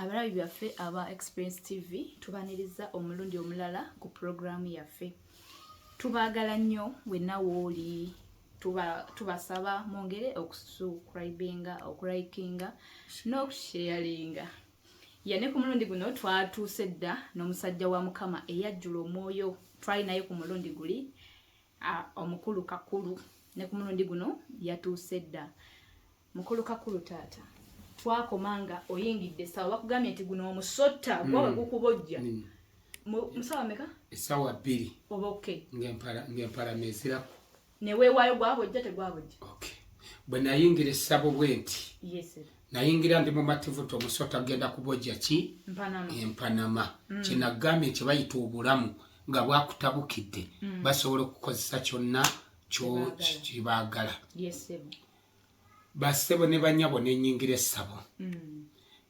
Abalabi byaffe aba Experience TV tubaniriza omulundi omulala ku programu yaffe. Tubaagala nnyo wenna wooli. Tubasaba mwongere okusubscribinga, okurikinga n'okusharinga. Yane ku mulundi guno twatuuse dda n'omusajja wa Mukama eyajjula omwoyo. Twali naye ku mulundi guli omukulu kakulu. Ne ku mulundi guno yatuuse dda. Mukulu kakulu taata. Twakomanga oyingidde sawa bakugambye nti guno omusota gwawe gukubojja. Musawa meka? Esawa 2. Oba okay. Ngempala mezira. Ne weewaayo gwabojja tegwabojja. Okay. Bwe nayingira essabo bwenti. Yes. Nayingira ndi mu mativuto omusota agenda kubojja ki? Empanama. Kinagambye nti bayita obulamu nga bwakutabukidde. Basobola okukozesa kyonna kibaagala. Yes. Basebo ne banyabo nenyingira essabo.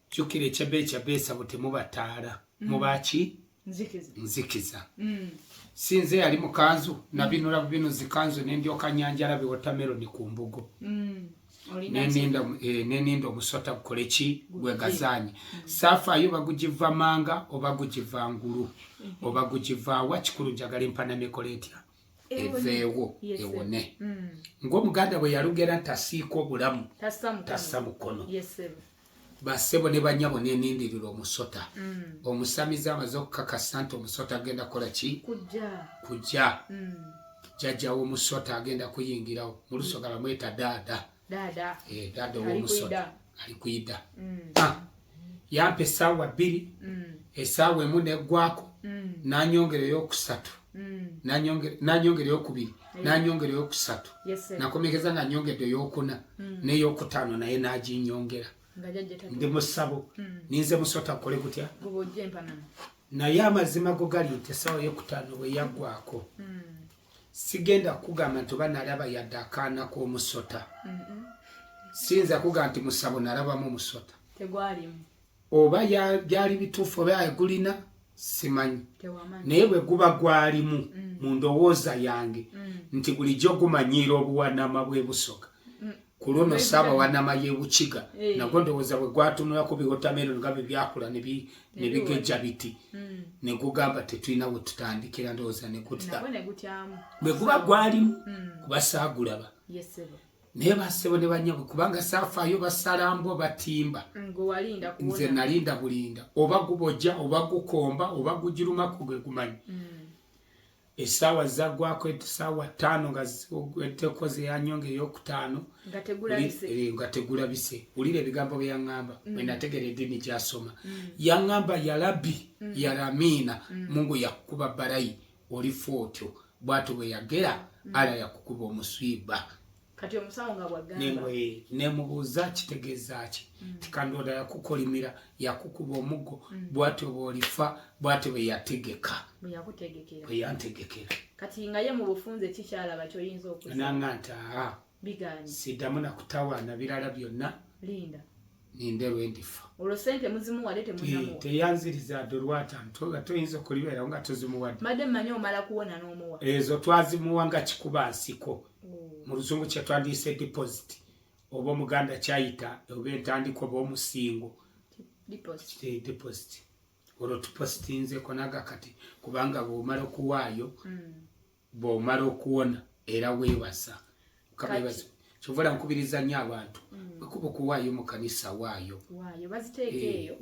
Kyukire ekyabe essabo temubataala. Mubaki? Nzikiza. Sinze yali mukanzu nabinula bino zikanzu nendyoka nyanjala bi watermelon ku mbugo. Neninda omusota gukole ki gwegazanye. Safa yo bagujiva manga oba gujiva ngulu oba gujiva wakikulu njagala empanama ekoletya. Eveewo ewone. Ng'omuganda bwe yalugera ntasiika obulamu tassa mukono. Basebo ne banyabo nenindirira omusota. Omusamiza amaze okukakasa nti omusota agenda kola ki? Kujja. Jjajja w'omusota agenda kuyingirawo. Mu Lusoga bamweta daada. Dada w'omusota ali kuyida. Yampa essaawa 2, essaawa emu neggwako, n'anyongera ey'okusatu. N'anyongera ey'okubiri, n'anyongera ey'okusatu. Nakomekeza nga nyongedde ey'okuna, n'ey'okutaano naye n'aginyongera. Ndi mu ssabo, ninze musota kukole gutya? Naye amazima go gali nti essaawa ey'okutaano bwe yaggwako. Sigenda kugamba nti oba nalaba yadde akaana k'omusota. Siyinza kugamba nti mu ssabo nalabamu omusota. Oba byali bituufu oba yagulina simanyi. Naye bwe guba gwalimu mu ndowooza yange nti bulijjo gumanyiira obuwanama bw'e Busoga. Ku luno Ssaaba wanama y'e Bukiga nagwo ndowooza bwe gwatunula ku biwotameroni nga bwe byakula ne bigejja biti. Ne gugamba tetulina we tutandikira ndowooza ne gutya. Bwe guba gwalimu kuba saagulaba. Naye basebo ne banyabo kubanga saafaayo basalambo batimba. Nze nalinda bulinda. Oba gubojja, oba gukomba, oba gujirumako gwe gumanyi. Essaawa zaggwako essaawa 5 nga etekoze yanyonga ey'okutaano. Nga tegulabise. Wulira ebigambo bye yaŋŋamba. Bwe nategera eddiini gy'asoma. Yaŋŋamba ya Rabbi, ya Lamina, Mungu yakukuba balayi. Olifu otyo. Bw'atyo bwe yagera, ala yakukuba omuswiba. Kati omusawo nga bwagamba. Nemubuuza kitegeeza ki? Tikandooda yakukolimira, yakukuba omuggo, bw'atyo bw'olifa, bw'atyo bwe yategeka. Bwe yantegekera. Kati nga ye mu bufunze kikyalaba ky'oyinza okusa. Nanganta biganye. Siddamu na kutawaana birala byonna. Linda. Ninde lwendifa. Olwo ssente muzimuwadde temunamuwa. Teyanziriza dolwata toyinza okulibeerawo nga tozimuwadde. Madde mmanyi omala kuwona n'omuwa. Ezo twazimuwa nga kikuba nsiko. Mu Luzungu kye twandiyise deposit. Oba Omuganda kyayita oba entandikwa oba omusingo. Deposit. Olwo tupositinzeko naga kati kubanga bw'omala okuwaayo bw'omala okuwona era weebasa. Kyovula nkubiriza nnyo abantu. Bwekuba okuwaayo mu kanisa waayo. Baziteeka eyo.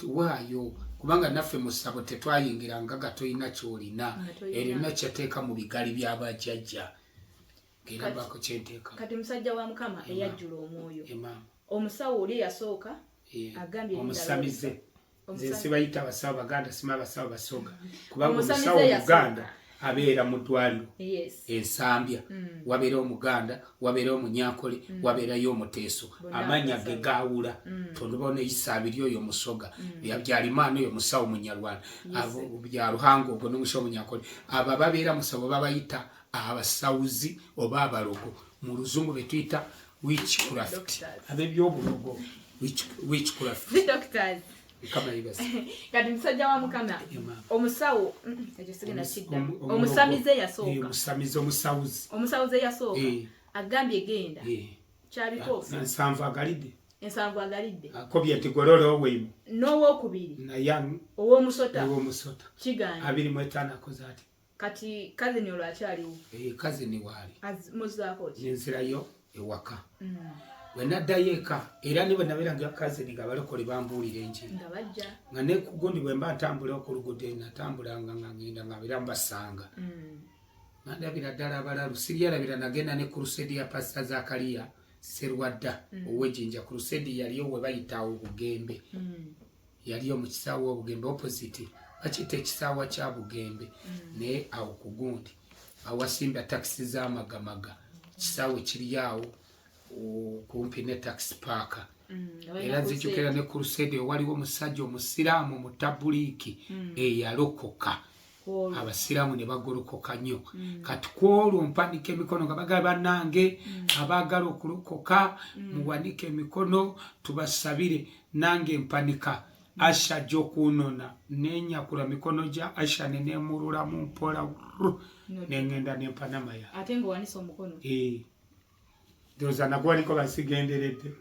Waayo. Kubanga naffe mu ssabo tetwayingiranga nga toyina ky'olina. Erina kyeteeka mu bigali by'abajjajja. Kati musajja wa Mukama eyajjula omwoyo. Omusawo oli yasooka agambye omusamize. Nze sibayita abasawo Baganda sima abasawo Basoga. Kubanga omusawo Omuganda abeera mu ddwaliro. Ensambya. Wabeera Omuganda, wabeera Omunyankole, wabeerayo Omuteeso. Amannya ge gaawula. Tondoba n'eyisa abiri oyo Musoga. Byalimaana oyo musawo Munyarwanda. Abo bya Ruhango ogwo n'omusawo Munyankole. Abo babeera mu ssabo babayita abasawuzi oba abalogo. Mu Luzungu betuyita witchcraft. Ab'ebyobulogo witchcraft. Doctors. Kati musajja wa Mukama omusawo ekyo sigenda kidda omusamize yasooka. Omusawuzi yasooka agambye genda. Kyabiko. Nsanvu agalidde. ensanvu agalidde akobye nti gololo owemu n'owokubiri naye ow'omusota kiganya 25 akoze ati kati kazini olwo akyaliwo kazini waali muzaako ki nenzirayo ewaka bwe naddayo eka era ne bwe nabeeranga kazini nga balokole bambuulira enjiri nga bajja nga ne ku gundi bwe mba ntambula okulugudo natambulanga nga ngenda nga beera mbasanga nandabira ddala abalalu siryalabira nagenda ne kurusedi ya pasita Zakariya Serwadda ow'Ejjinja kurusedi yaliyo we bayita Obugembe yaliyo mu kisaawe Obugembe opposite bakita ekisaawa kya Bugembe ne awo ku gundi awasimba takisi z'amagamaga kisaawe kiri awo kumpi ne taxi park era nzijukira ne kurusedi waliwo omusajja omusiraamu mu tabuliki eyalokoka abasiraamu ne bagolokoka nnyo kati kwolwo mpanike emikono nga bagala bannange abaagala okulokoka muwanike emikono tubasabire nange mpanika Asha jokunona nenyakula mikono ja Asha nenemulula mu mpola nengenda nempanama ya ate ngo wanisa omukono doza nagwaliko basigenderedde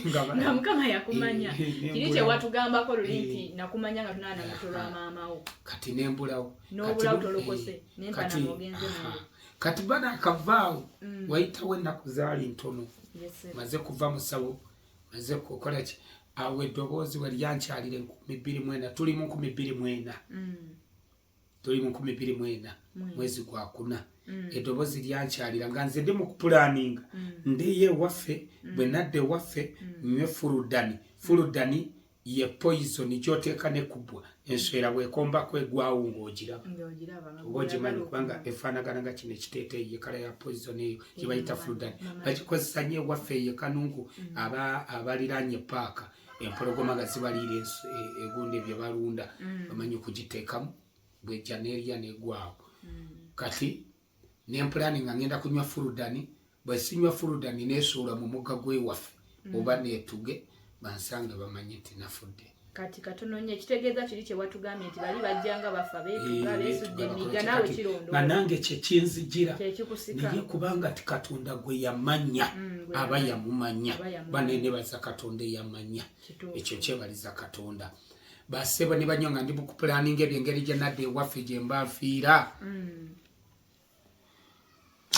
nga mukama yakumanya kiri kye watugambako lulinti nakumanya nga tunana mutolwa maamawo kati nembulawo n'obulawo tolokose nempana mugenze nange kati bana akavaawo wayitawo ennaku zaali ntono maze kuva musawo maze kukola ki awo eddoboozi we lyankyalire 2024 tuli mu 2024 tuli mu 2024 mwezi gwa kuna eddoboozi lyankyalira nga nze ndi mu kupulaninga ndiye waffe bwe nadde waffe nywe fuludani ye poison gyoteeka ne kubwa enswera bwekomba kwegwawo ng'ogiraba oba ogimanyi kubanga efaanagana nga kino ekiteeteeyi kala ya poison eyo gye bayita fuludani bagikozesa nnyo ewaffe ye kanungu abaliraanye paaka empologoma nga zibaliira egundi ebyo balunda bamanyi okugiteekamu bwejja n'erya n'egwawo kati nempulani nga ngenda kunywa fuludani bwe sinywa fuludani neesuula mu mugga gw'ewaffe oba neetuge bansange bamanye nti nafudde kati katono nnyo ekitegeeza kiri kye watugambye nti bali bajjanga bafa beetuga beesudde emiga naawe kirondo nga nange kye kinzijira naye kubanga ti Katonda gwe yamanya aba yamumanya banene baza Katonda eyamanya ekyo kyebaliza Katonda basebo ne banyo nga ndi mu kupulaninga ebyengeri gye nadde ewaffe gye mbafiira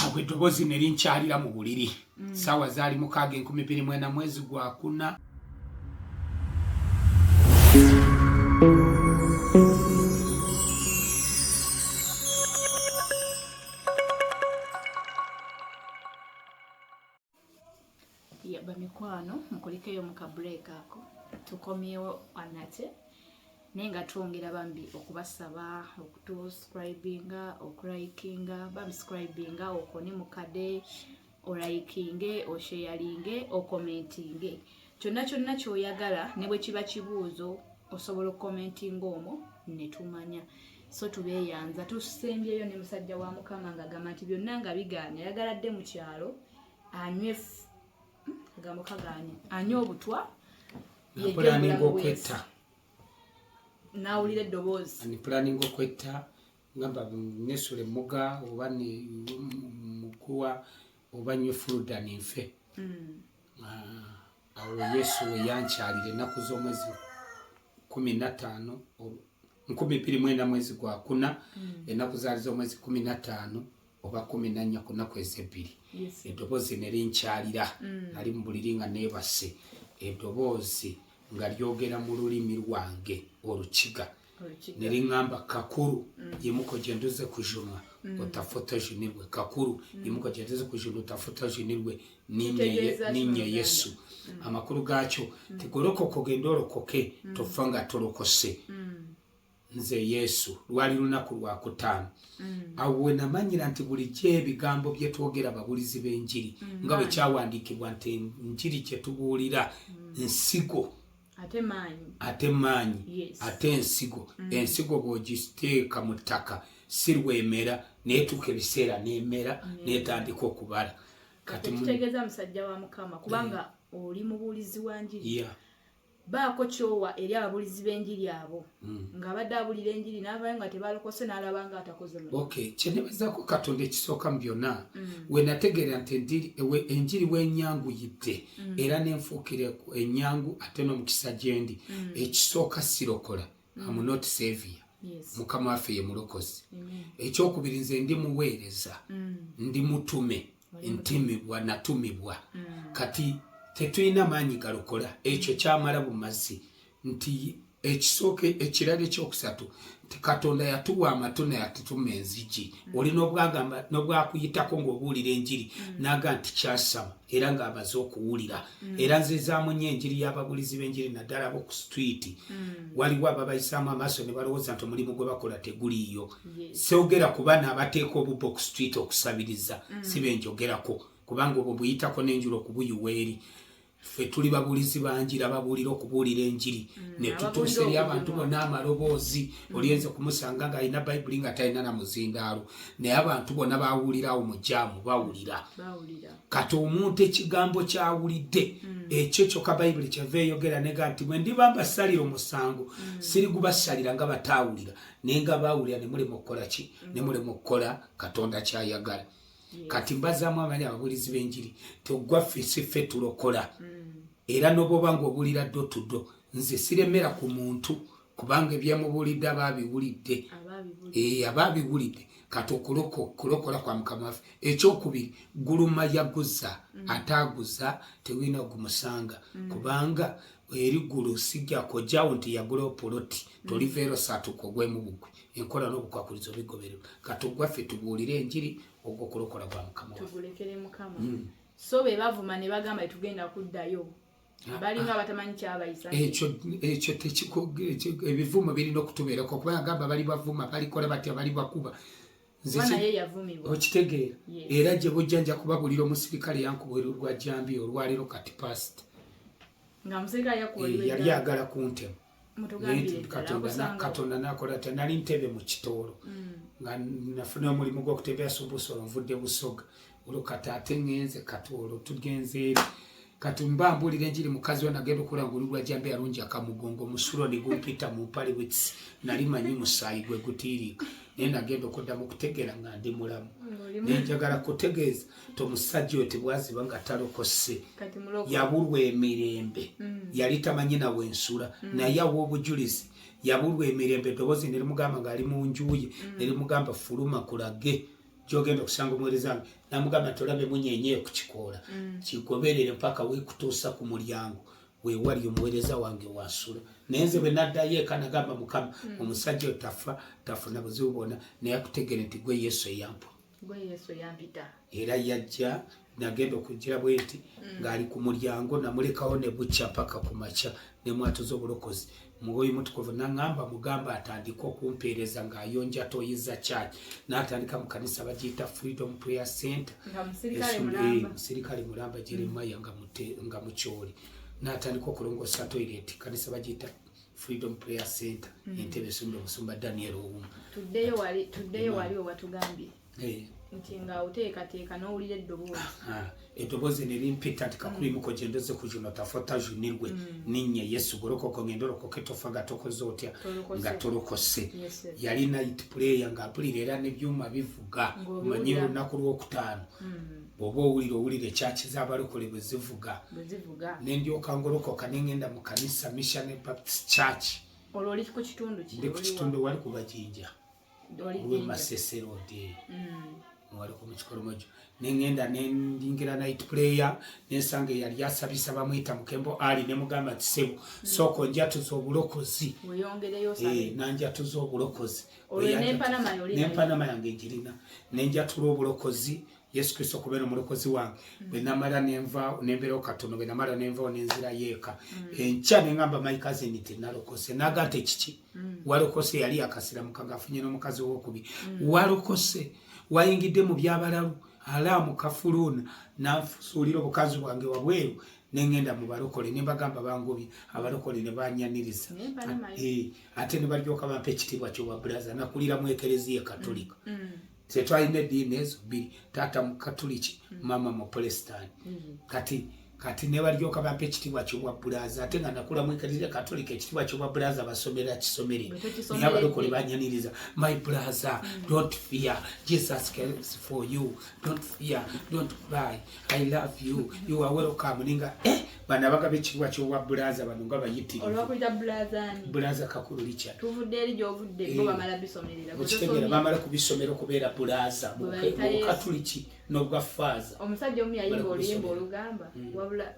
awo eddoboozi ne linkyalira mu buliri saawa zaali 6:24 mwezi gwa kuna bamikwano mukulikeyo mu kabreaka ako tukomyewo anate naye nga twongera bambi okubasaba okutuscribinga okurikinga bamiscribinga okoni mukade orikinge osharinge okomentinge kyonna kyoyagala ne bwe kiba kibuuzo osobola okukomentinga omwo ne tumanya so tubeeyanza tusembyeyo ne musajja wa Mukama nga agamba nti byonna nga bigaanya yagaladde mu kyalo anywe anywe obutwa planning okwetta nawulira eddoboozi ani planning okwetta ngamba nesule muga oba ne mukuwa oba nywe fuludani nfe awo Yesu we yankyalire ennaku z'omwezi 15 24 mwezi gwa kuna ennaku zaali z'omwezi 15 oba 14 ku nnaku ezebbiri eddoboozi ne linkyalira nali mu buliri nga neebase eddoboozi nga lyogera mu lulimi lwange Olukiga ne liŋŋamba kakulu yemuko gye nduze kujunwa otafuta junirwe kakulu yemuko gye nduze kujunwa otafuta junirwe ninye Yesu amakulu gaakyo tigolokoka ogenda olokoke tofa nga tolokose nze Yesu lwali lunaku lwa kutaano awo we namanyira nti bulijjo ebigambo bye twogera ababulizi b'enjiri nga bwe kyawandiikibwa nti enjiri kye tubuulira nsigo ate maanyi ate ensigo ensigo bw'ogiteeka mu ttaka si lwemera neetuuka ebiseera n'emera neetandika okubala kati kitegeeza musajja wa Mukama kubanga oli mubuulizi wa njiri baako kyowa eri ababulizi b'enjiri abo nga badde abulira enjiri n'avayo nga tebalokose n'alaba nga atakoze mu okay kyenebazaako Katonda ekisooka mu byonna we nategeera nti enjiri w'enyanguyidde era n'enfuukire ennyangu ate n'omukisa gye ndi ekisooka sirokola am not savior mukama waffe ye mulokozi ekyokubiri nze ndi muweereza ndi mutume ntimibwa natumibwa kati tetulina maanyi galokola ekyo kyamala bumazi nti ekisooka ekirala ekyokusatu nti Katonda yatuwa amatu yatutuma enzigi olina n'obwakuyitako ng'obuwulira enjiri naga nti kyasama era ng'amaze okuwulira era nzizaamu nnyo enjiri y'ababulizi b'enjiri naddala ab'oku streeti waliwo ababayisaamu amaaso ne balowooza nti omulimu gwe bakola teguliiyo seogera ku baana abateeka obubba ku streeti okusabiriza si benjogerako kubanga obwo buyitako n'enjiri okubuyiwa eri ffe tuli babulizi banjira babuulira okubuulira enjiri ne tutuusa eri abantu bonna amaloboozi oliyenze kumusanga ng'alina bayibuli nga talina na muzindaalo naye abantu bonna bawulirawo mu jaamu bawulira kati omuntu ekigambo kyawulidde ekyo kyokka bayibuli kyava eyogera nega nti bwe ndiba mbasalira omusango sirigubasalira nga bataawulira naye nga baawulira ne mulema okukola ki ne mulema okukola Katonda kyayagala kati mbazaamu amanyi ababulizi b'enjiri tegwaffe siffe tulokola era n'oboba ng'obulira ddo tuddo nze siremera ku muntu kubanga ebyemubuulidde abaabiwulidde kati okulokola kwa Mukama waffe ekyokubiri guluma yaguza ataaguza tewina gumusanga kubanga eri gulu sijja kojjawo nti yagula opoloti toliveero saatuka ogwemu bugwe enkola n'obukwakulizo bigobererwa kati ogwaffe tubuulire enjiri ogwo okulokola kwa Mukama waffe tugulekere Mukama so be bavuma ne bagamba tugenda kuddayo balinga batamanyi kyabayisa ekyo ebivumo birina okutubeerako kubanga gamba bali bavuma balikola batya bali bakuba okitegeera era gye bujja nja kubabulira omusirikale yankubwera olwajjambi olwaliro kati past yali agala kuntema Katonda nakola ati nali ntebe mu kitoolo nga nafuna omulimu gw'okutebera subusolo nvudde Busoga olwo kati ate ŋŋenze katoolo tugenze eri kati mba mbuulira enjiri mukazi we nagenda okulangulirwa jambe alungi akamugongo musulo ne gumpita mu mpale wetsi nali manyi musaayi gwe gutiiriika naye nagenda okuddamu kutegeera nga ndi mulamu nenjagala kutegeeza tomusajja oyo tebwaziba nga talokose yabulwa emirembe yali tamanyi nawe ensula naye awa obujulizi yabulwa emirembe eddoboozi ne limugamba ng'ali mu njuye ne limugamba fuluma kulage gyogenda okusanga omuweereza wange namugamba tolabe munyenyeyo ku kikoola kigoberere mpaka weekutuusa ku mulyango weewali omuweereza wange wasula naye nze bwe naddayo eka nagamba Mukama omusajja oyo tafuna buzibu bwonna naye akutegere nti gwe Yesu eyampita era yajja nagenda okugira bwe nti ng'ali ku mulyango namulekawo ne bukya paka ku makya ne mwatuza obulokozi Mwoyo Mutukuvu naŋŋamba mugamba atandika okumpeereza ng'ayonja toyiza kyaki n'atandika mu kanisa bagiyita Freedom Prayer Center musirikale mulamba Jeremiah nga mukyoli n'atandika okulongoosa toilet kanisa bagiyita Freedom Prayer Center Entebbe esumba omusumba Daniel Owuma tuddeyo wali owatugambye nti nga oteekateeka n'owulira eddoboozi ne limpita nti kakulimuko gye ndoze ku juno tafota junirwe ninnya Yesu golokoko ngendo lokoke tofa nga tokoze otya nga tolokose yali night prayer ng'apulira era n'ebyuma bivuga omanyi olunaku lw'okutaano bw'oba owulira ekyakiza abalokole bwe zivuga ne ndyoka ngolokoka ne ngenda mu kanisa Mission Baptist Church olwo oli ku kitundu ki ndi ku kitundu wali ku Bajinja olw'emasesero wali ku mukikolomojo nengenda nendingira night prayer nensanga yali asabisa bamuyita Mukembo ali ne mugamba ati sebo soko njatuza obulokozi nanjatuza obulokozi n'empanama yange njirina nenjatula obulokozi Yesu Kristo kubeera omulokozi wange bwe namala nembeerawo katono bwe namala nenvaawo nenzira yeeka enkya neŋŋamba maikazi nti nalokose nagate kiki walokose yali akasiramuka ng'afunye n'omukazi w'okubiri walokose wayingidde mu byabalalu alaamu kafuluuna nanfusuulira obukazi bwange wabweru nengenda mu balokole ne mbagamba bangobye abalokole ne banyaniriza ate ne balyoka bampa ekitiibwa ky'obwa bulaza nakulira mu ekereziya katolika tetwalina eddiini ezo bbiri taata mu katoliki mama mu protestant kati kati ne balyoka bampe ekitibwa ky'obwa bulaza ate nga nakula mu ekkanisa katolika ekitibwa ky'obwa bulaza basomera kisomere naye abalokole banyaniriza my brother don't fear Jesus cares for you don't fear don't cry I love you you are welcome ninga bana bagabe ekitibwa ky'obwa bulaza bano nga bayitirivu olwakuita bulaza ni bulaza kakulu licha tuvudde eri gyovudde bo bamala bisomerera kukitegera bamala kubisomero kubeera bulaza mu katoliki n'obwa faza omusajja omu yayimba oluyimba olugamba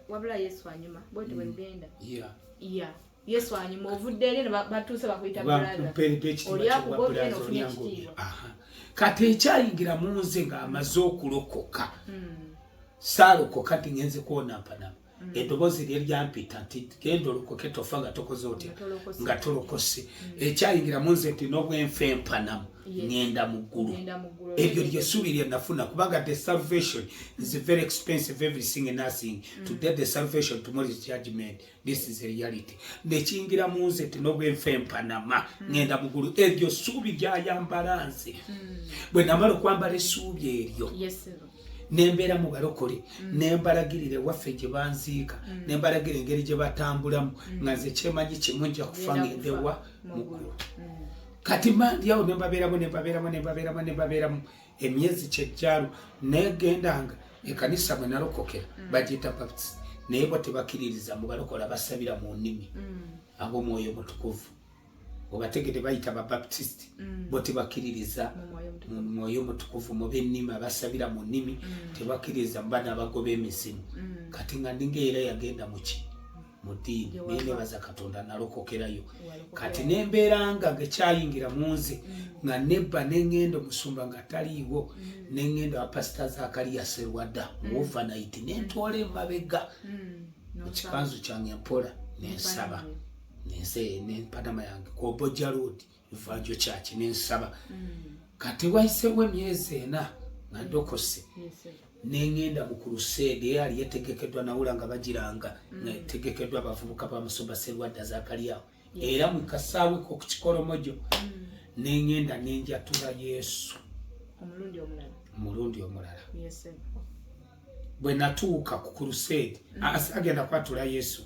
wabula Yesu anyuma bwete bwe lugenda Yesu anyuma ovudde eri batuuse bakuyita bulaza olyakugobe n'ofuna ekitiibwa kati ekyayingira mu nze ng'amaze okulokoka saalokoka tingenze kwonampanama eddoboozi lye lyampita nti genda olokoke tofa nga tokoze otya nga tolokose ekyayingira mu nze nti n'obwenfa empanamu ngenda mu ggulu eryo lyesuubi lye nafuna kubanga the salvation is very expensive everything and nothing today the salvation tomorrow is judgment this is a reality nekiyingira mu nze nti n'obwenfa empanama ngenda mu ggulu eryo suubi lyayambala nze bwe namala okwambala essuubi eryo nembeera mu balokole nembalagirire waffe gye banziika nembalagirira engeri gye batambulamu nga nze kyemanyi kimu nja kufa ngendewa muggulu kati mandyawo nembabeeramu emyezi kyejjalo negendanga ekanisa mwe nalokokera bagiyita baptist naye bo tebakiririza mu balokole abasabira mu nnimi ab'omwoyo mutukuvu obategere bayita babaptist bo tebakiririza mu mwoyo mutukuvu mu b'ennimi abasabira mu nnimi tebakiririza mu bana abagoba emisimu kati nga ndingeera yagenda muki mu ddiini nenebaza Katonda nalokokerayo kati nembeeranga gekyayingira mu nze nga nebba nengenda omusumba nga taliiwo nengenda wa pasita Zakariya Serwadda mu overnight nentwala emabega mu kikanzu kyange mpola nensaba nempanama yange Kobojja Road Evangelio Church nensaba kati wayiseewo emyezi 4 nga ndokose nengenda mu crusade eyali yetegekeddwa nawula nga bagiranga netegekeddwa abavubuka ba musumba Serwadda Zakariya era mu kasaawe ku kikolomojo nengenda nenjatula Yesu omulundi omulala bwe natuuka ku crusade agenda kwatula Yesu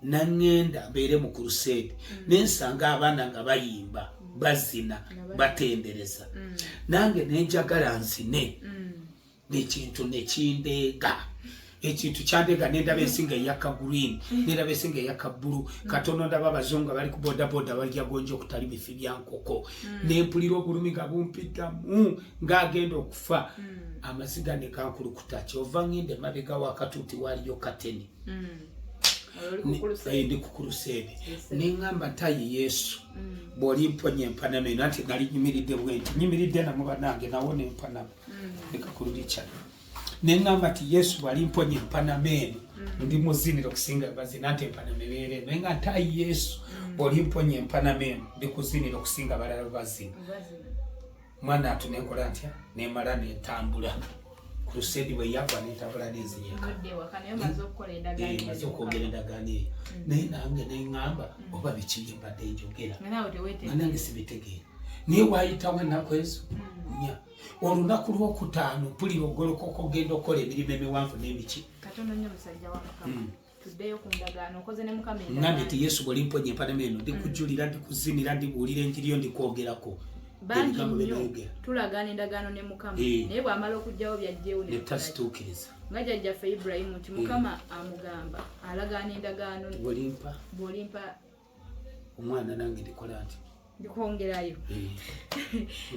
nangenda mbeere mu crusade nensanga abaana nga bayimba bazina batendereza nange nenjagala nzine nekintu nekindeega ekintu kyandeega nendaba ensinga eyaka green nendaba ensinga eyaka blue katono ndaba abazungu bali ku bodaboda balya gonja okutali bifi bya nkoko nempulira obulumi nga bumpitamu ng'agenda okufa amaziga ne gankulukuta kyova ngende mabega wakatuuti waliyo kateni ndi ku crusade neŋŋamba ntayi Yesu bw'olimponya empanama eno anti nali nyumiridde bwenti nyumiridde namu banange nawona empanama nekakululica neŋŋamba nti Yesu bw'alimponya empanama eno ndi muzinira okusinga bazina nti empanama ebeera eno naye nga ntayi Yesu bw'olimponya empanama eno ndi kuzinira okusinga balala bazina mwana atu nenkola ntya nemala nentambula crusade bwe yagwa netambula nezinyeka maze okwogera endagaano eyo naye nange neŋŋamba oba biki mbadde njogera nga nange sibitegeera naye waayitawo ennaku ezo nya olunaku lwokutaano mpulira ogolokoka ogenda okukola emirimu emiwanvu n'emiki ngambye ti Yesu bw'olimponya empanama eno ndikujulira ndikuzinira ndibuulira enjiri yo ndikwogerako bangi nnyo tulagaana endagaano ne Mukama naye bw'amala okujjawo byajjewo netasituukiriza nga jjajjaffe Ibrahimu nti Mukama amugamba alagaana endagaano bw'olimpa omwana nange ndikola nti ndikwongerayo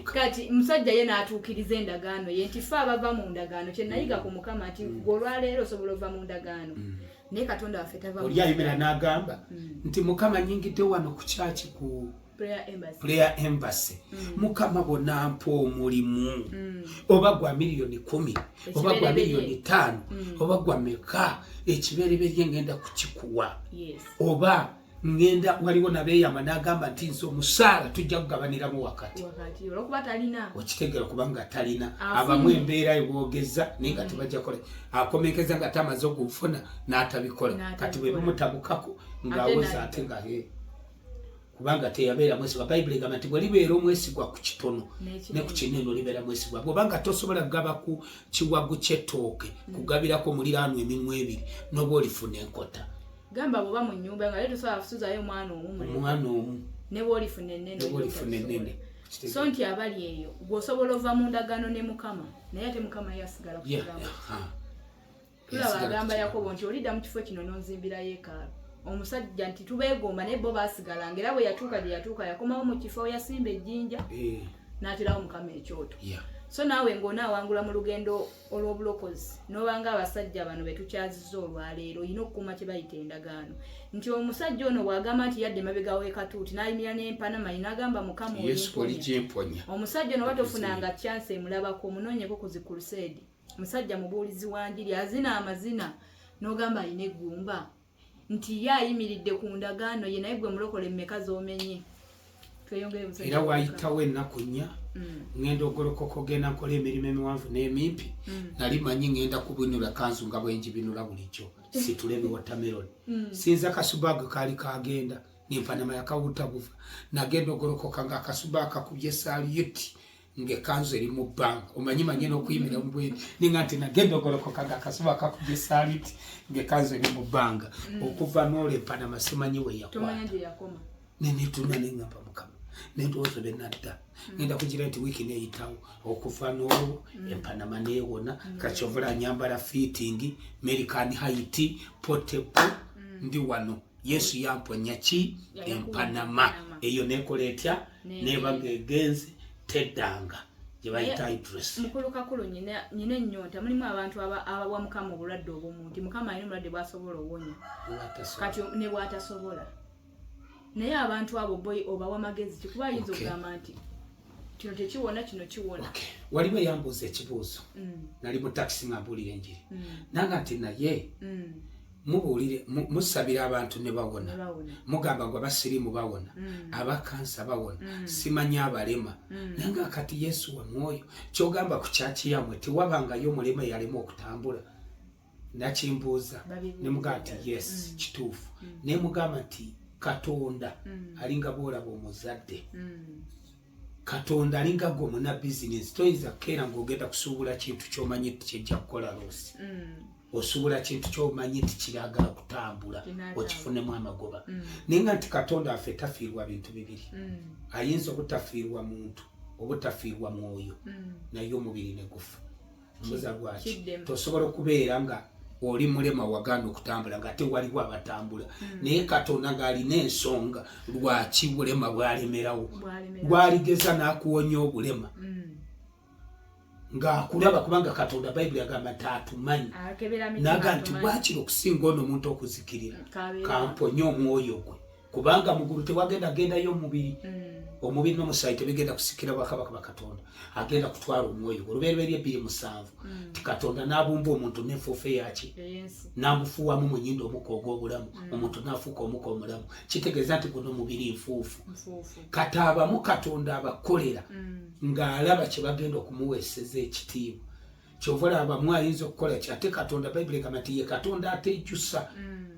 kati musajja ye n'atuukiriza endagaano ye nti ffe abava mu ndagaano kye nayiga ku Mukama nti olwaleero osobola ova mu ndagaano naye Katonda waffe tava oli ayimira n'agamba nti Mukama nyingidde wano ku kyaki ku Prayer Embassy Mukama bonna mpa omulimu oba gwa miliyoni 10 oba gwa miliyoni 5 oba gwa meka ekibereberye ngenda kukikuwa oba ngenda waliwo nabeeyama n'agamba nti nze omusaala tujja kugabaniramu wakati olwokuba talina okitegeera kubanga talina abamu embeera ebwogeza naye nga tebajja kola akomekeza nga tamaze okufuna n'atabikola kati bwe bumutabukako ng'awoza ate nga kubanga teyabeera mwesigwa. Bayibuli egamba nti bwe libeera omwesigwa ku kitono ne ku kinene olibeera mwesigwa. Bw'obanga tosobola kugaba ku kiwagu ky'ettooke kugabirako muliraanwa eminwa ebiri n'oba olifuna enkota. Gamba bw'oba mu nnyumba nga leero tosobola kusuzayo omwana omu ne bw'olifuna ennene. So nti abali eyo gw'osobola ova mu ndagaano ne Mukama naye ate Mukama yasigala ku kigambo. Tulaba agamba Yakobo nti olidda mu kifo kino n'onzimbira yeekaalu. Omusajja nti tubeegomba naye bo baasigala ngera bwe yatuuka gye yatuuka yakomawo mu kifo yasimba ejjinja n'aterawo Mukama ekyoto. So naawe ng'onaawangula mu lugendo olw'obulokozi n'obanga abasajja bano be tukyazizza olwaleero olina okukuuma kye bayita endagaano nti omusajja ono bw'agamba nti yadde mabega w'ekatuuti n'ayimira n'empanama n'agamba Mukama olimponya. Omusajja ono batofunanga chance emulabako omunoonyeko ku zi crusade. Musajja mubuulizi wa njiri azina amazina n'ogamba alina eggumba nti ye ayimiridde ku ndagaano ye naye gwe mulokole mmeka z'omenye. Tweyongere musajja. Era waayitawo ennaku nnya ngenda ogolokoka ogenda nkola emirimu emiwanvu n'emimpi nali manyi ngenda kubinula kanzu nga bwenjibinula bulijjo situle watermelon. Sinza akasubaga kaali kagenda n'empanama yakawuta buva nagenda ogolokoka nga akasubaga kakubye saliyuti ng'ekanzu eri mu bbanga omanyi n'okuyimira mu bwedi ninga nti nagenda ogolokoka nga akasubaga kakubye saliyuti ng'ekanzu eri mu bbanga okuva n'olwo empanama simanyi we yakoma nenetuna nengamba Mukama nendowooza benadda ngenda kugira nti wiiki neeyitawo okuva n'olwo empanama neewona kakyovula nyambala fitting American Haiti portable ndi wano Yesu yamponya ki empanama eyo nekola etya neba ngegenze teddanga gye bayita idress. Mukulu kakulu nyina ennyonta mulimu abantu abawa Mukama obulwadde obumu nti Mukama alina obulwadde bw'asobola owonya kati ne bw'atasobola. Naye abantu abo boy obawa magezi kikuba ayinza okugamba nti kino tekiwona kino kiwona. Waliwo yambuuza ekibuuzo nali mu taxi ng'ambuulira enjiri nanga nti naye mubuulire musabira abantu ne bawona mugamba ngo abasirimu bawona abakansa bawona simanyi abalema naye nga kati Yesu wa mwoyo kyogamba ku kyaki yamwe tewabangayo omulema yalema okutambula. Nakimbuuza ne mugamba nti yes kituufu ne mugamba nti Katonda alinga bw'olaba omuzadde. Katonda alinga gwe omuna bizinesi toyinza kukeera ng'ogenda kusuubula kintu ky'omanyi nti kijja kukola loosi. Osuubula kintu ky'omanyi nti kiragala kutambula okifunemu amagoba. Naye nga nti Katonda waffe tafiirwa bintu bibiri. Ayinza obutafiirwa muntu obutafiirwa mwoyo naye omubiri ne gufa. Mbuza lwaki tosobola okubeera nga oli mulema wagaana okutambula nga ate waliwo abatambula naye Katonda ng'alina ensonga lwaki bulema bwalemerawo bwaligeza n'akuwonya obulema ng'akulaba kubanga Katonda Bayibuli agamba nti atumanyi naga nti bwakiri okusinga ono omuntu okuzikirira kamponye omwoyo gwe kubanga mugulu tewagenda agendayo omubiri n'omusaayi tebigenda kusikira bakabaka ba Katonda agenda kutwala omwoyo gwe. Lubereberye 2:7 ti Katonda n'abumba omuntu n'enfuufu yaki n'amufuuwamu mu nnyindo omuka ogw'obulamu omuntu n'afuuka omuka omulamu kitegeeza nti guno omubiri nfuufu kati abamu Katonda abakolera ng'alaba kye bagenda okumuweeseza ekitiibwa kyova olaba abamu ayinza okukola ki ate Katonda Bayibuli egamba nti ye Katonda atejjusa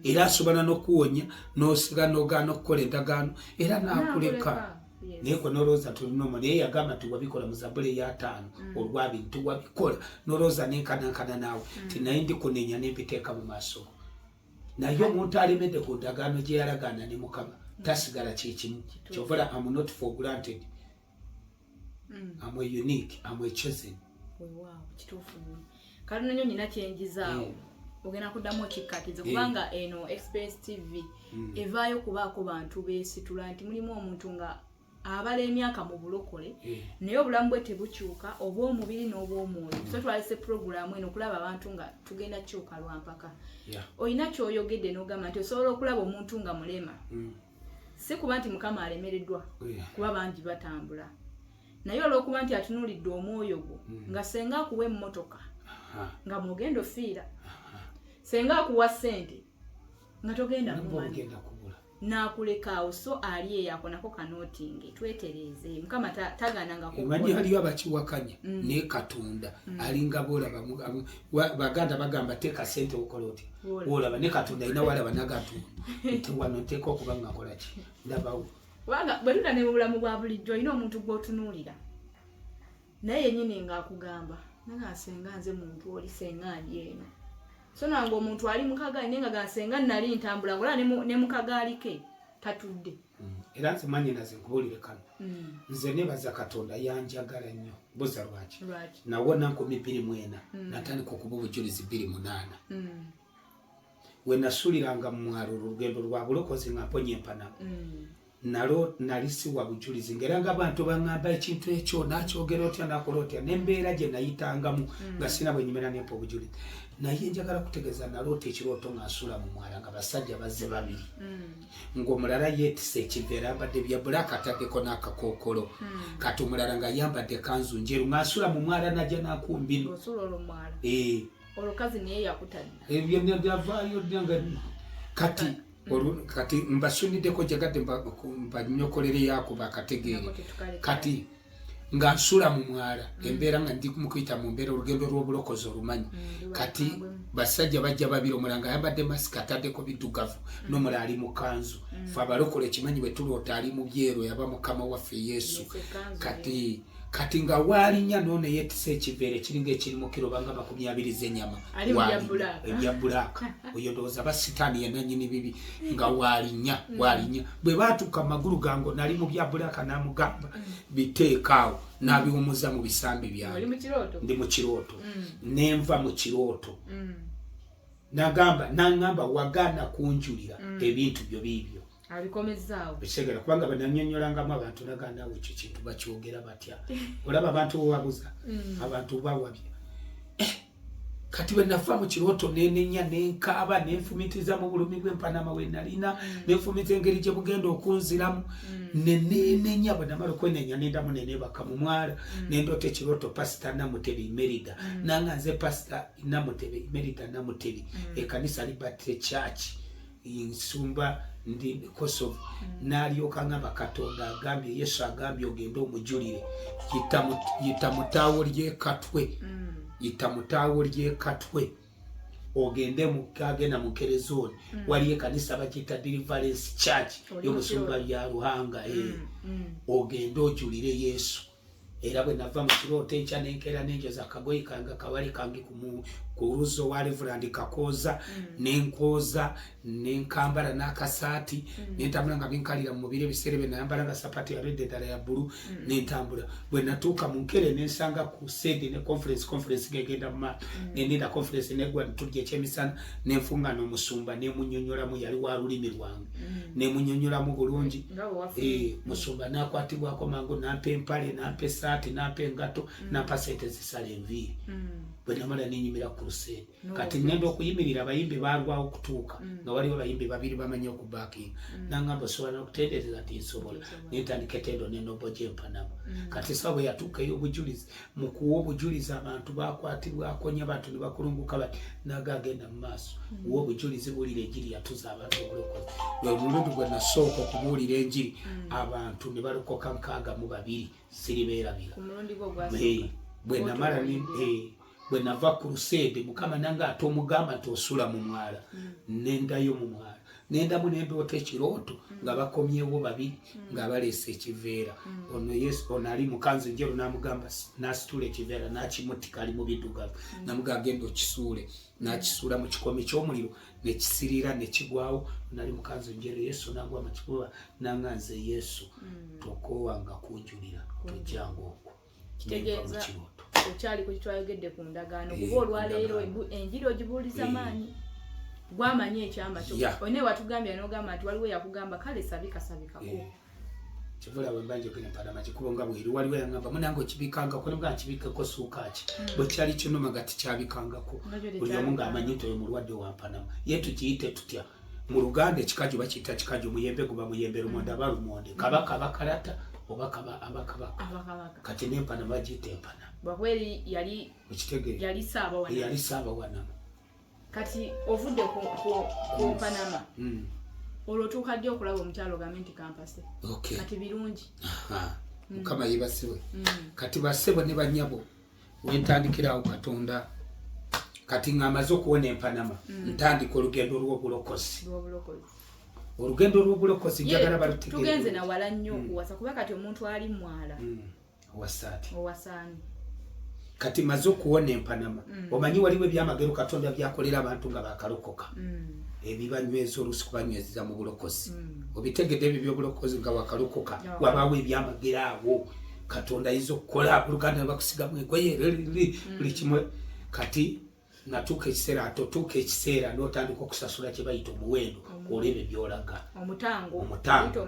era asobola n'okuwonya n'osiga n'ogaana okukola endagaano era n'akuleka. Naye gwe n'olowooza tulinomo naye yagamba nti wabikola mu Zabbuli 5 olwabiri tiwabikola n'olowooza n'enkanankana naawe ti naye ndikunenya n'embiteeka mu maaso. Naye omuntu alemedde ku ndagaano gye yalagaana ne Mukama tasigala kyekimu kyova I'm not for granted. I'm unique, I'm chosen. Wow, kituufu. Kale nnyo nyina kyenjizaawo ogenda kuddamu ekikkatizo kubanga eno Experience TV evaayo kubaako bantu beesitula nti mulimu omuntu nga abala emyaka mu bulokole naye obulamu bwe tebukyuka obw'omubiri n'obw'omwoyo. So twalese puroguramu eno okulaba abantu nga tugenda kyuka lwampaka. Olina kyoyogedde n'ogamba nti osobola okulaba omuntu nga mulema si kuba nti Mukama alemereddwa kuba bangi batambula naye olw'okuba nti atunuulidde omwoyo gwo nga senga akuwa emmotoka nga mwogenda ofiira senga akuwa ssente nga togenda mumani n'akuleka awo so ali eyako nako kanootinge twetereeze Mukama tagaananga kumanyi aliyo abakiwakanya naye Katonda alinga boolaba baganda bagamba teeka ssente okola oti olaba ne Katonda alina walaba nagatundu nti wano nteeka okuba nga nkola ki ndabawo Wanga bwetuda ne mubulamu bwa bulijjo ino omuntu gw'otunuulira naye nyine ng'akugamba nanga senga nze muntu oli senga eno so nange omuntu ali mukagaali naye nga gasenga nali ntambula ngola ne mukagaali ke tatudde era nze manyi naze nkubuulire kano nze nebaza Katonda yanjagala nnyo buza lwaki nawona 24 natandika okuba obujulizi 28 we nasuliranga mu mwalo olugendo lwa bulokozi nga mponya empanama nalo nalisiwa bujulizi ngera nga abantu bangamba ekintu ekyo nakyogera otya nakola otya nembeera gye nayitangamu nga sina bwe nyimera nempa obujulizi naye njagala kutegeeza naloota ekirooto ng'asula mu mwala nga basajja bazze babiri ng'omulala yeetise ekiveera abadde bya bulaka ataddeko n'akakookolo kati omulala nga yambadde kanzu njeru ng'asula mu mwala najja n'akumbino olukazi naye yakutadde ebyo byavaayo nga kati mbasuniddeko jagadde mbanyokolere yaako bakategeere kati ng'asula mu mwala embeera nga ndi mukuyita mu mbeera olugendo lw'obulokozi olumanyi kati basajja bajja babiri omulanga yambadde masika ataddeko biddugavu n'omulala ali mu kanzu fe abalokole ekimanyi bwe tuloota ali mu byeru yaba mukama waffe Yesu kati nga waalinya noone yeetise ekiveera ekiringa ekiri mu kiro banga 20 z'ennyama ebya bulaaka oyo ndowooza basitaani yenannyini bibi nga waalinya bwe baatuuka magulu gango nali mu bya bulaaka n'amugamba biteekaawo n'abiwumuza mu bisambi byange ndi mu kirooto nenva mu kirooto n'agamba wagaana kunjulira ebintu byo biibyo abikomezaawo bisegera kubanga bananyonyolangamu abantu naganda awo ekyo kintu bakyogera batya olaba abantu bowabuza abantu bawabya kati bwe nava mu kirooto nenenya nenkaaba nenfumitiza mu bulumi bw'empanama we nalina nenfumitiza engeri gye bugenda okunziramu nenenya bwe namala okwenenya nendamu nenebaka mu mwala nendoota ekirooto pasita Namutebi Merida nanga nze pasita Namutebi Merida Namutebi ekanisa Liberty Church nsumba ndi Kosovo n'alyoka ngamba Katonda agambye Yesu agambye ogende omujulire yita mutaawo ly'ekatwe ogende mukagenda mu Kerezoni wali ekanisa bakiyita Deliverance Church y'omusumba bya Ruhanga ogende ojulire Yesu era bwe nava mu kirooto enkya nenkeera nenjoza akagoye kange kawali kange ku luzo wa Reverend Kakooza nenkooza nenkambala n'akasaati nentambula nga binkalira mu mubiri ebiseera bye nayambala nga sapati ya red ddala ya bbulu nentambula bwe natuuka mu nkere nensanga ku sede ne conference ngegenda mu maaso nendinda conference negwa tulya ekyemisana nenfunga n'omusumba nemunyonyolamu yali wa lulimi lwange nemunyonyolamu bulungi musumba n'akwatibwako mangu nampa empale nampa esaati nampa engato nampa sente zisala enviiri bwe namala nenyimira ku lusende kati ngenda okuyimirira abayimbi balwawo okutuuka nga waliwo abayimbi babiri bamanyi okubaakinga nangamba osobola n'okutendereza nti nsobola nentandika etendo nenobo gy'empanama kati sawa bwe yatuuka ey'obujulizi mu kuwa obujulizi abantu bakwatibwako nnyo abantu ne bakulunguka bati nagagenda mu maaso wa obujulizi buulira enjiri yatuza abantu obulokozi omulundi gwe nasooka okubuulira enjiri abantu ne balokoka 62 siribeerabira bwe namala bwe nava ku lusende mukama nanga ate omugamba nti osula mu mwala nendayo mu mwala nendamu nendoota ekirooto nga bakomyewo babiri nga baleese ekiveera ono Yesu ono ali mu kanzu njeru n'amugamba n'asitula ekiveera n'akimutika ali mu biddugavu namugamba genda okisuule n'akisuula mu kikomi ky'omuliro nekisirira nekigwawo nali mu kanzu njeru Yesu nagwa mu kifuba nanga nze Yesu tokoowanga kunjulira tojjanga okwo kitegeeza okyali ku kitwayogedde ku ndagaano kuba olwaleero enjiri ogibuuliza maanyi gwamanye ekyama kyo one watugambye n'ogamba nti waliwo yakugamba kale sabikasabikako kivula bwe mbanje kwenye padama kikubo nga bwiri waliwo yangamba munango kibikangako nibwa nkibikeko suukaki bwe kyali kinoma gati kyabikangako buli omu ng'amanyito oyo mulwadde wa Panama ye tukiyite tutya mu Luganda ekikaju bakiyita kikaju muyembe guba muyembe lumonde aba lumonde kabaka bakalata oba abakabaka kati n'empanama bagiyita empanama bwakweri yali saaba wanama kati ovudde ku Panama olwo tuukadde okulaba omukyalo gambe nti kampase kati birungi mukama yebasiwe kati basebo ne banyabo wentandikirawo Katonda kati ng'amaze okuwona empanama ntandika olugendo lw'obulokozi olugendo lw'obulokozi njagala balutegeere tugenze na wala nnyo okuwasa kuba kati omuntu ali mwala owasaani kati maze okuwona empanama omanyi waliwo ebyamagero Katonda byakolera abantu nga bakalokoka ebibanyweza oluusi kubanyweza mu bulokozi obitegedde ebyo by'obulokozi nga wakalokoka wabaawo ebyamagero awo Katonda ayinza okukola oluganda ne bakusigamu engoye buli kimwe kati natuuka ekiseera totuuka ekiseera n'otandika okusasula kye bayita omuwendo olw'ebyo by'olaga omutango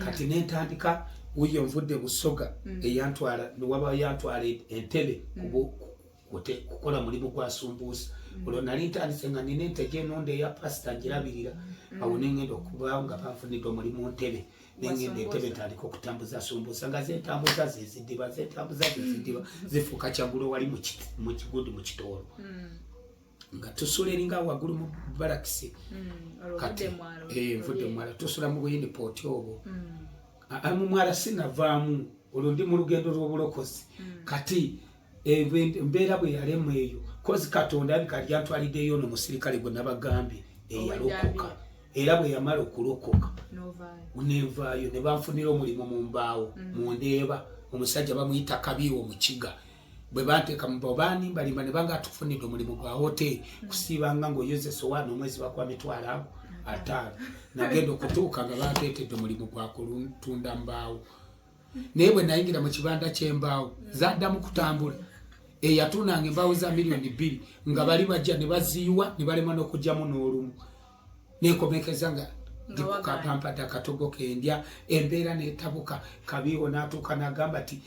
kati n'entandika wuyo nvudde Busoga eyantwala newaba yantwala entebe kukola mulimu gwa sumbuusa olwo nali ntandise nga nina ente enondo eya pasita ngirabirira awo nengenda okuba nga banfunidde omulimu ntebe nengenda entebe ntandika okutambuza sumbuusa nga zentambuza zeziddiba zifuuka kyagulo wali mu kigundi mu kitoolo nga tusula eringa waggulu mu barakisi kati nvudde mwala tusula mu buyindi pooti obwo mu mwala sinavaamu olwo ndi mu lugendo lw'obulokozi kati embeera bwe yalemu eyo kozi Katonda abika lyantwaliddeyo n'omusirikale gwe nabagambye eyalokoka era bwe yamala okulokoka nenvaayo ne banfunira omulimu mu mbaawo mu Ndeeba omusajja bamuyita Kabiiwo mu Kiga bwe banteeka mu banimbalimba ne banga tufunidde omulimu gwa hoteri kusiibanga ng'oyoze sowaani omwezi bakuwa $5 nagenda okutuuka nga banteetedde omulimu gwa kutunda mbaawo naye bwe nayingira mu kibanda ky'embaawo zaddamu kutambula eyatuunanga embaawo za $2,000,000 nga bali bajja ne baziiwa ne balema n'okugyamu n'olumu nekomekeza nga ndikukapampada akatogo kendya embeera netabuka Kabiiwo n'atuuka n'agamba ati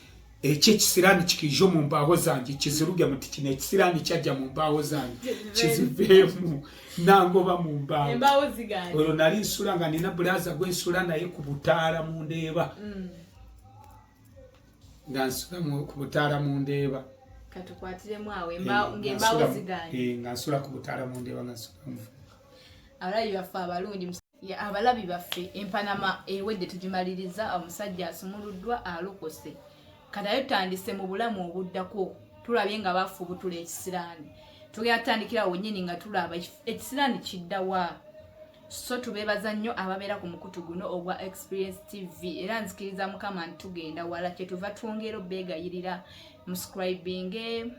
ekisiraani kikijo mu mbaawo zange kiziruge muti kino ekisiraani kyajja mu mbaawo zange kiziveemu nangoba mu mbaawo olwo nali nsula nga nina bulaza gwensula naye ku Butaala mu Ndeeba nga nsula ku Butaala mu Ndeeba katukwatiremu awo ng'embaawo ziganye nga nsula ku Butaala mu Ndeeba nga nsula abalabi baffe abalungi abalabi baffe empanama ewedde tugimaliriza omusajja asumuluddwa alokose katayo tutandise mu bulamu obuddako tulabye nga bafubutula ekisiraani tugenda tutandikira wennyini nga tulaba ekisiraani kiddawa so tubeebaza nnyo ababeera ku mukutu guno ogwa Experience TV era nzikiriza Mukama ntugenda wala kyetuva twongera obbeegayirira muscribinge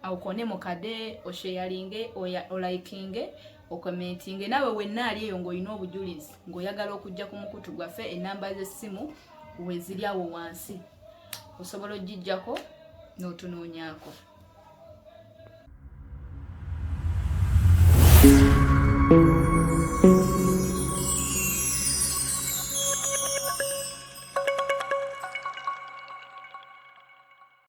awukone mukade osharinge olaikinge okomentinge nawe wenna ali eyo ng'olina obujulizi ng'oyagala okujja ku mukutu gwaffe enamba z'essimu weziri awo wansi osobola ogijjako n'otunoonyaako.